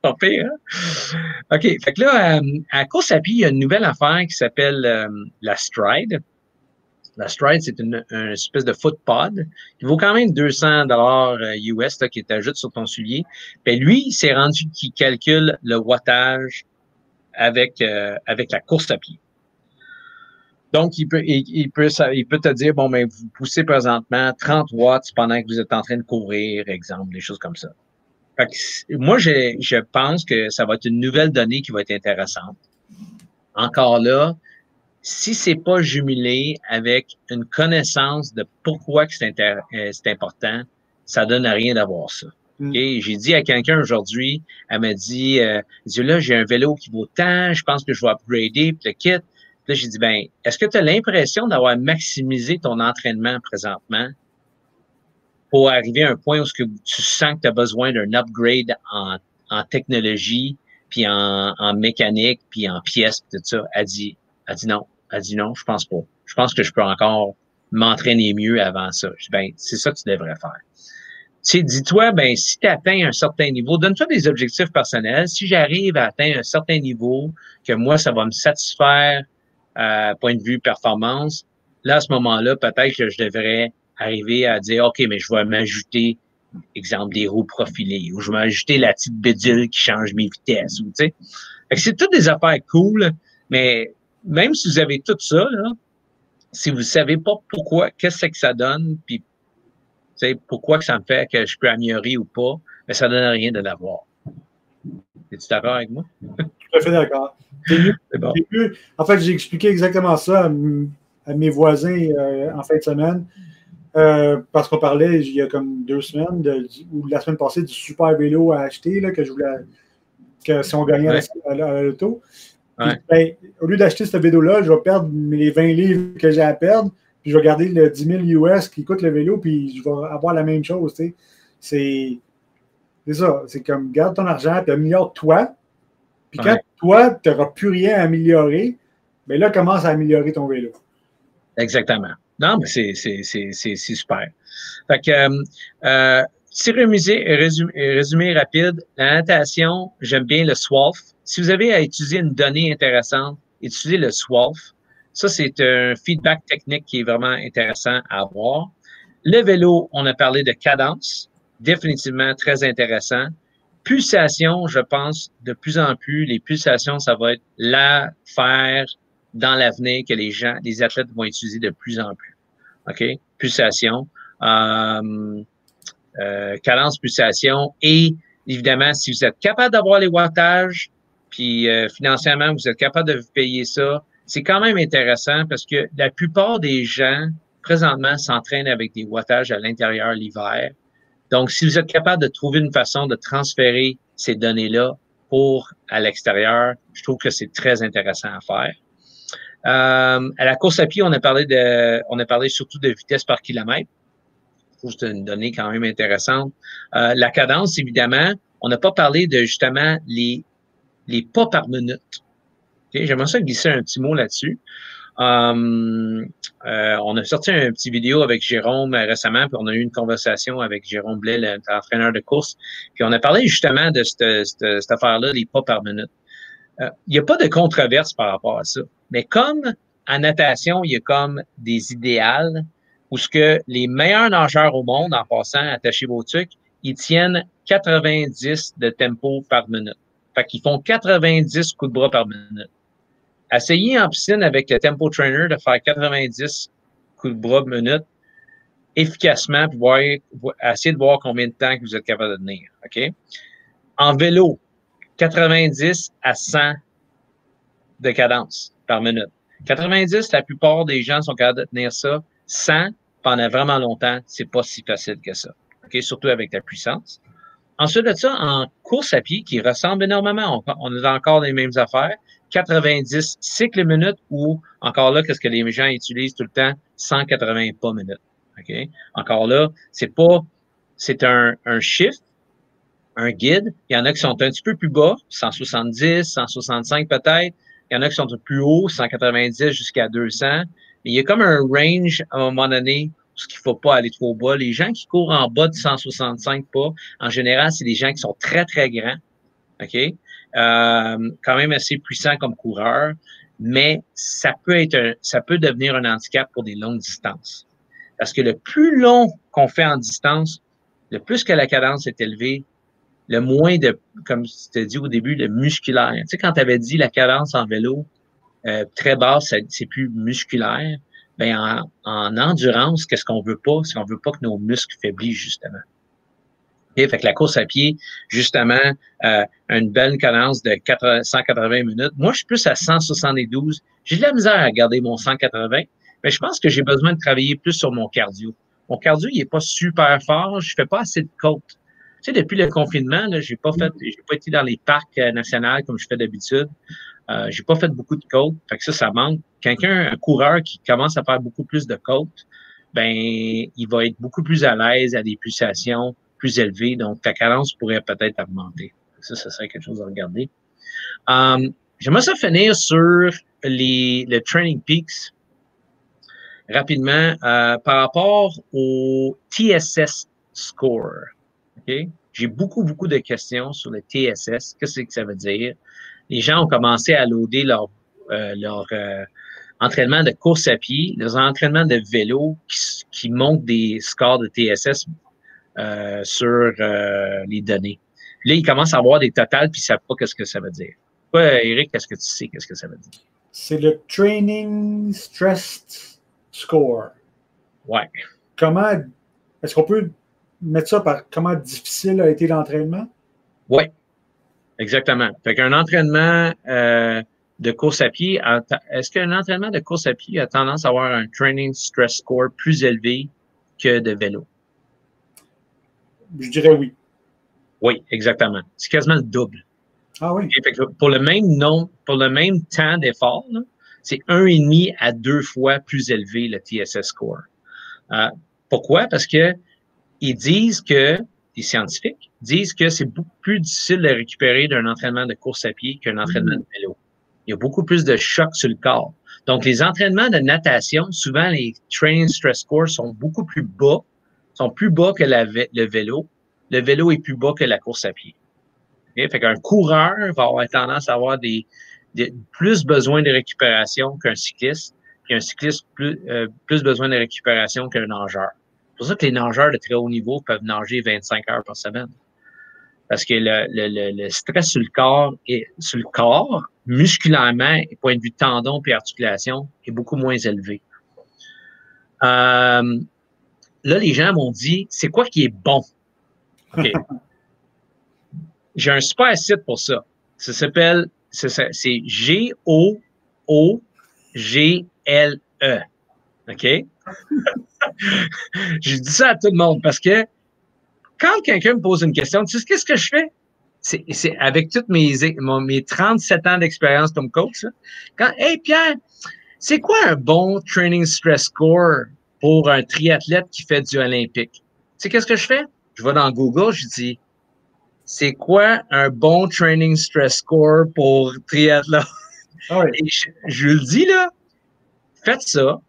Pas pire, hein? OK. Fait que là, à course à pied, il y a une nouvelle affaire qui s'appelle la Stride. La Stride, c'est une espèce de footpod qui vaut quand même 200 US là, qui t'ajoute sur ton soulier. Puis lui, il s'est rendu qu'il calcule le wattage avec la course à pied. Donc, il peut te dire, bon, mais vous poussez présentement 30 watts pendant que vous êtes en train de courir, exemple, des choses comme ça. Fait que, moi, je pense que ça va être une nouvelle donnée qui va être intéressante. Encore là, si c'est pas jumelé avec une connaissance de pourquoi que c'est important, ça donne à rien d'avoir ça. Okay? J'ai dit à quelqu'un aujourd'hui, elle m'a dit, là, j'ai un vélo qui vaut tant, je pense que je vais upgrader, puis le kit. Puis là, j'ai dit, ben, est-ce que tu as l'impression d'avoir maximisé ton entraînement présentement pour arriver à un point où tu sens que tu as besoin d'un upgrade en technologie, puis en mécanique, puis en pièces, puis tout ça? Elle dit non. Elle dit non, je pense pas. Je pense que je peux encore m'entraîner mieux avant ça. Je dis, ben, c'est ça que tu devrais faire. Tu sais, dis-toi, ben, si tu atteins un certain niveau, donne-toi des objectifs personnels. Si j'arrive à atteindre un certain niveau, que moi, ça va me satisfaire, point de vue performance, là, à ce moment-là, peut-être que je devrais arriver à dire, OK, mais je vais m'ajouter, exemple, des roues profilées, ou je vais m'ajouter la petite bidule qui change mes vitesses, ou, tu sais. Fait que c'est toutes des affaires cool, mais même si vous avez tout ça, là, si vous ne savez pas pourquoi, qu'est-ce que ça donne, puis pourquoi que ça me fait que je peux améliorer ou pas, mais ça ne donne rien de l'avoir. Es-tu d'accord avec moi? Tout à fait d'accord. Bon. En fait, j'ai expliqué exactement ça à mes voisins en fin de semaine, parce qu'on parlait il y a comme 2 semaines, ou la semaine passée, du super vélo à acheter, là, que je voulais, que si on gagnait à l'auto. Puis, Ouais. ben, au lieu d'acheter ce vélo-là, je vais perdre les 20 livres que j'ai à perdre, puis je vais garder le 10 000 US qui coûte le vélo, puis je vais avoir la même chose. Tu sais. C'est ça. C'est comme, garde ton argent, puis améliore-toi. Puis quand Ouais. toi, tu n'auras plus rien à améliorer, bien là, commence à améliorer ton vélo. Exactement. Non, mais c'est super. Fait que, petit résumé rapide, la natation, j'aime bien le SWOLF. Si vous avez à utiliser une donnée intéressante, utilisez le SWOLF. Ça, c'est un feedback technique qui est vraiment intéressant à avoir. Le vélo, on a parlé de cadence, définitivement très intéressant. Pulsation, je pense, de plus en plus, les pulsations, ça va être l'affaire dans l'avenir que les athlètes vont utiliser de plus en plus. OK? Pulsation, cadence, pulsation et évidemment, si vous êtes capable d'avoir les wattages, puis financièrement, vous êtes capable de vous payer ça, c'est quand même intéressant parce que la plupart des gens, présentement, s'entraînent avec des wattages à l'intérieur l'hiver. Donc, si vous êtes capable de trouver une façon de transférer ces données-là pour à l'extérieur, je trouve que c'est très intéressant à faire. À la course à pied, on a parlé surtout de vitesse par kilomètre. Je trouve que c'est une donnée quand même intéressante. La cadence, évidemment, on n'a pas parlé de justement les pas par minute. Okay? J'aimerais ça glisser un petit mot là-dessus. On a sorti un petit vidéo avec Jérôme récemment, puis on a eu une conversation avec Jérôme Blais, l'entraîneur de course, puis on a parlé justement de cette affaire-là, les pas par minute. Il n'y a pas de controverse par rapport à ça. Mais comme en natation, il y a comme des idéales où ce que les meilleurs nageurs au monde, en passant, attachez vos trucs, ils tiennent 90 de tempo par minute. Fait qu'ils font 90 coups de bras par minute. Essayez en piscine avec le tempo trainer de faire 90 coups de bras par minute efficacement pour essayer de voir combien de temps que vous êtes capable de tenir. OK? En vélo, 90 à 100 de cadence par minute. 90, la plupart des gens sont capables de tenir ça. 100, pendant vraiment longtemps, c'est pas si facile que ça. OK? Surtout avec la puissance. Ensuite de ça, en course à pied, qui ressemble énormément, on a encore les mêmes affaires. 90 cycles minutes ou, encore là, qu'est-ce que les gens utilisent tout le temps? 180 pas minutes. OK? Encore là, c'est un chiffre, un guide. Il y en a qui sont un petit peu plus bas, 170, 165 peut-être. Il y en a qui sont plus hauts, 190 jusqu'à 200. Mais il y a comme un range à un moment donné où il ne faut pas aller trop bas. Les gens qui courent en bas de 165 pas, en général, c'est des gens qui sont très, très grands. OK? Quand même assez puissants comme coureurs. Mais ça peut devenir un handicap pour des longues distances. Parce que le plus long qu'on fait en distance, le plus que la cadence est élevée, le moins de, comme tu t'as dit au début, de musculaire. Tu sais, quand tu avais dit la cadence en vélo très basse, c'est plus musculaire. Ben en endurance, qu'est-ce qu'on veut pas? C'est qu'on veut pas que nos muscles faiblissent, justement. Okay? Fait que la course à pied, justement, une belle cadence de 180 minutes. Moi, je suis plus à 172. J'ai de la misère à garder mon 180, mais je pense que j'ai besoin de travailler plus sur mon cardio. Mon cardio, il est pas super fort. Je fais pas assez de côtes. Tu sais, depuis le confinement, là, j'ai pas été dans les parcs nationaux comme je fais d'habitude. J'ai pas fait beaucoup de côtes. Fait que ça manque. Un coureur qui commence à faire beaucoup plus de côtes, ben, il va être beaucoup plus à l'aise à des pulsations plus élevées. Donc, ta cadence pourrait peut-être augmenter. Ça serait quelque chose à regarder. J'aimerais ça finir sur le Training Peaks rapidement par rapport au TSS score. Okay? J'ai beaucoup de questions sur le TSS. Qu'est-ce que ça veut dire? Les gens ont commencé à loader leur entraînement de course à pied, leurs entraînements de vélo qui montrent des scores de TSS sur les données. Puis là, ils commencent à avoir des totals puis ils ne savent pas qu'est-ce que ça veut dire. Toi, Eric, qu'est-ce que tu sais qu'est-ce que ça veut dire? C'est le Training Stress Score. Ouais. Est-ce qu'on peut mettre ça par comment difficile a été l'entraînement? Oui, exactement. Fait qu'un entraînement de course à pied, est-ce qu'un entraînement de course à pied a tendance à avoir un Training Stress Score plus élevé que de vélo? Je dirais oui. Oui, exactement. C'est quasiment le double. Ah oui. Fait que pour le même temps d'effort, c'est 1,5 à 2 fois plus élevé le TSS score. Pourquoi? Parce que ils disent que, les scientifiques disent que c'est beaucoup plus difficile de récupérer d'un entraînement de course à pied qu'un entraînement de vélo. Il y a beaucoup plus de chocs sur le corps. Donc, les entraînements de natation, souvent, les training stress scores sont beaucoup plus bas, sont plus bas que le vélo. Le vélo est plus bas que la course à pied. Okay? Fait qu'un coureur va avoir tendance à avoir plus besoin de récupération qu'un cycliste, puis un cycliste plus besoin de récupération qu'un nageur. C'est pour ça que les nageurs de très haut niveau peuvent nager 25 heures par semaine. Parce que le stress sur le corps, musculairement, et point de vue tendon et articulation, est beaucoup moins élevé. Là, les gens m'ont dit, c'est quoi qui est bon? OK. J'ai un super site pour ça. Ça s'appelle, c'est G-O-O-G-L-E. OK? Je dis ça à tout le monde parce que quand quelqu'un me pose une question, tu sais qu'est-ce que je fais? C'est avec toutes mes 37 ans d'expérience comme coach. Là, hey Pierre, c'est quoi un bon training stress score pour un triathlète qui fait du olympique? Tu sais qu'est-ce que je fais? Je vais dans Google, je dis, c'est quoi un bon training stress score pour triathlon? Ah oui. Et je le dis là, faites ça.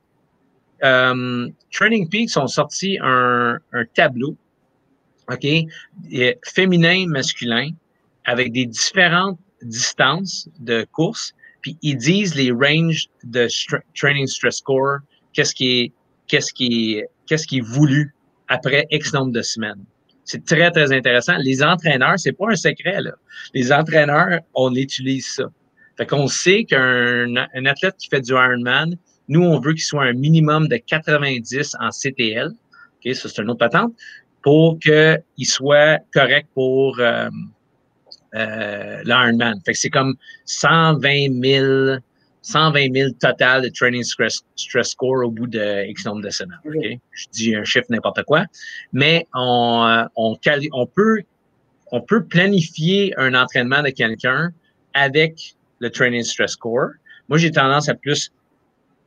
Training Peaks ont sorti un tableau, OK, féminin, masculin, avec des différentes distances de course, puis ils disent les ranges de training stress score, qu'est-ce qui est voulu après X nombre de semaines. C'est très, très intéressant. Les entraîneurs, c'est pas un secret, là. Les entraîneurs, on utilise ça. Fait qu'on sait qu'un athlète qui fait du Ironman, nous, on veut qu'il soit un minimum de 90 en CTL. OK, ça, c'est une autre patente. Pour qu'il soit correct pour l'Ironman. Fait que c'est comme 120 000 total de training stress score au bout de X nombre de semaines. Okay? Je dis un chiffre n'importe quoi. Mais on peut planifier un entraînement de quelqu'un avec le training stress score. Moi, j'ai tendance à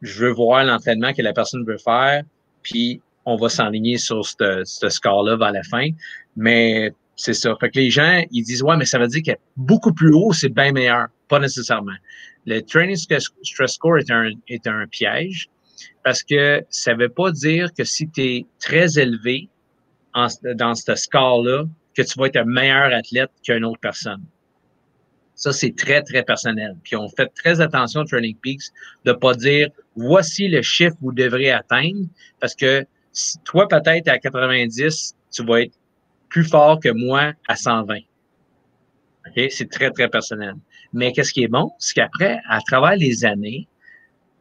je veux voir l'entraînement que la personne veut faire, puis on va s'enligner sur ce score-là vers la fin. Mais c'est ça. Fait que les gens, ils disent, ouais, mais ça veut dire que beaucoup plus haut, c'est bien meilleur. Pas nécessairement. Le training stress score est un piège parce que ça veut pas dire que si tu es très élevé dans ce score-là, que tu vas être un meilleur athlète qu'une autre personne. Ça, c'est très, très personnel. Puis on fait très attention au Training Peaks de pas dire voici le chiffre que vous devrez atteindre, parce que si toi, peut-être à 90, tu vas être plus fort que moi à 120. OK? C'est très, très personnel. Mais qu'est-ce qui est bon? C'est qu'après, à travers les années,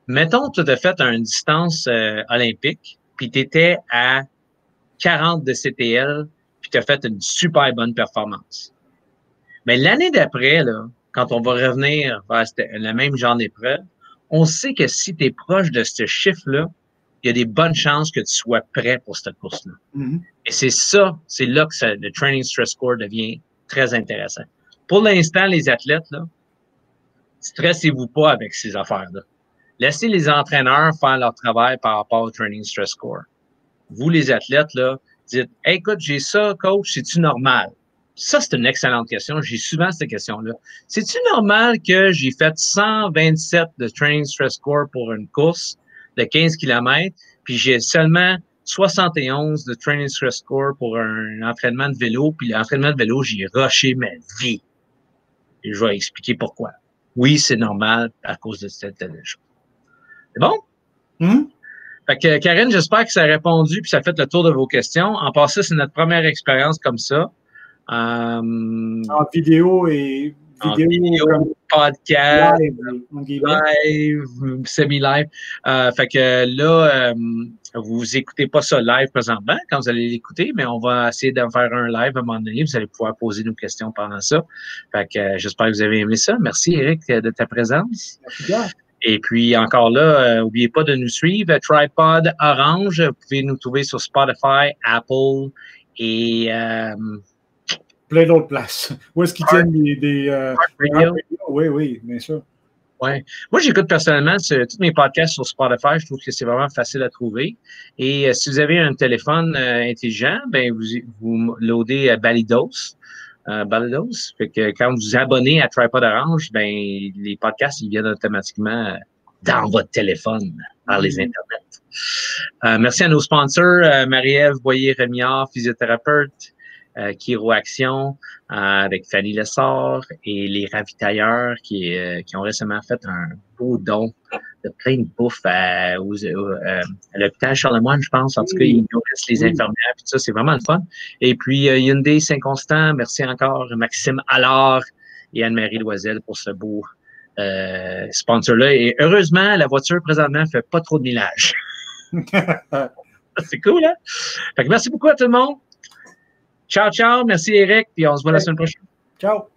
mettons, tu as fait une distance olympique, puis tu étais à 40 de CTL, puis tu as fait une super bonne performance. Mais l'année d'après, là, quand on va revenir vers le même genre d'épreuve, on sait que si tu es proche de ce chiffre-là, il y a des bonnes chances que tu sois prêt pour cette course-là. Mm-hmm. Et c'est là que le training stress score devient très intéressant. Pour l'instant, les athlètes, là, stressez-vous pas avec ces affaires-là. Laissez les entraîneurs faire leur travail par rapport au training stress score. Vous, les athlètes, là, dites, hey, écoute, j'ai ça, coach, c'est-tu normal? Ça, c'est une excellente question. J'ai souvent cette question-là. C'est-tu normal que j'ai fait 127 de training stress score pour une course de 15 km, puis j'ai seulement 71 de training stress score pour un entraînement de vélo, puis l'entraînement de vélo, j'ai rushé ma vie. Et je vais expliquer pourquoi. Oui, c'est normal à cause de cette chose. C'est bon? Mm-hmm. Fait que, Karine, j'espère que ça a répondu puis ça a fait le tour de vos questions. En passant, c'est notre première expérience comme ça. En vidéo et vidéo, podcast, live, semi-live. Fait que là, vous écoutez pas ça live présentement quand vous allez l'écouter, mais on va essayer de faire un live à un moment donné. Vous allez pouvoir poser nos questions pendant ça. Fait que j'espère que vous avez aimé ça. Merci, Eric, de ta présence. Merci bien. Et puis encore là, n'oubliez pas de nous suivre, Tripod Orange. Vous pouvez nous trouver sur Spotify, Apple et plein d'autres places. Où est-ce qu'ils tiennent des radio. Oui, oui, bien sûr. Ouais. Moi, j'écoute personnellement tous mes podcasts sur Spotify. Je trouve que c'est vraiment facile à trouver. Et si vous avez un téléphone intelligent, ben vous loadez Balidos. Balidos. Fait que quand vous vous abonnez à Tripod Orange, ben les podcasts, ils viennent automatiquement dans votre téléphone par les internets. Merci à nos sponsors, Marie-Ève Boyer-Remillard, physiothérapeute, Chiro Action, avec Fanny Lessard et les ravitailleurs qui ont récemment fait un beau don de plein de bouffe à l'hôpital Charlemagne, je pense. En tout cas, ils nous restent les infirmières, puis ça, c'est vraiment le fun. Et puis, Hyundai Saint-Constant, merci encore Maxime Allard et Anne-Marie Loisel pour ce beau sponsor-là. Et heureusement, la voiture, présentement, fait pas trop de millage. C'est cool, hein? Fait que merci beaucoup à tout le monde. Ciao, ciao. Merci, Eric. Puis on se voit la semaine prochaine. Ciao.